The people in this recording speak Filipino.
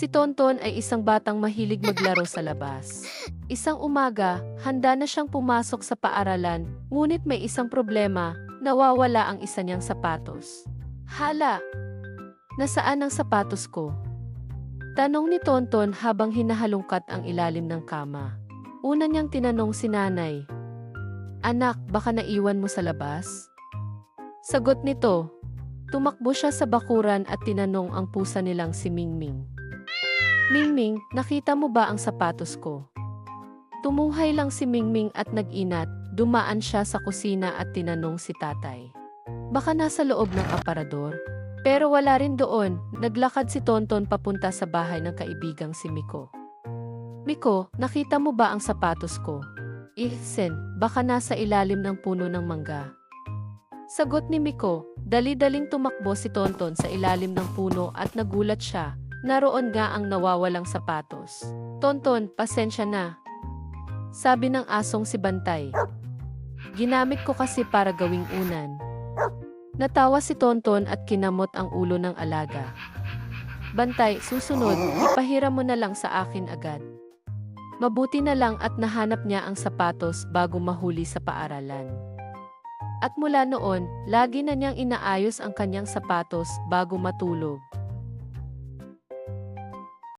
Si Tonton ay isang batang mahilig maglaro sa labas. Isang umaga, handa na siyang pumasok sa paaralan, ngunit may isang problema, nawawala ang isa niyang sapatos. Hala! Nasaan ang sapatos ko? Tanong ni Tonton habang hinahalungkat ang ilalim ng kama. Una niyang tinanong si nanay, "Anak, baka naiwan mo sa labas?" Sagot nito, tumakbo siya sa bakuran at tinanong ang pusa nilang si Mingming. "Mingming, nakita mo ba ang sapatos ko?" Tumuhay lang si Mingming at nag-inat, dumaan siya sa kusina at tinanong si tatay. "Baka nasa loob ng aparador?" Pero wala rin doon, naglakad si Tonton papunta sa bahay ng kaibigang si Miko. "Miko, nakita mo ba ang sapatos ko?" "Sen, baka nasa ilalim ng puno ng mangga." Sagot ni Miko, dali-daling tumakbo si Tonton sa ilalim ng puno at nagulat siya, naroon nga ang nawawalang sapatos. "Tonton, pasensya na," sabi ng asong si Bantay. "Ginamit ko kasi para gawing unan." Natawa si Tonton at kinamot ang ulo ng alaga. "Bantay, susunod, ipahiram mo na lang sa akin agad." Mabuti na lang at nahanap niya ang sapatos bago mahuli sa paaralan. At mula noon, lagi na niyang inaayos ang kanyang sapatos bago matulog.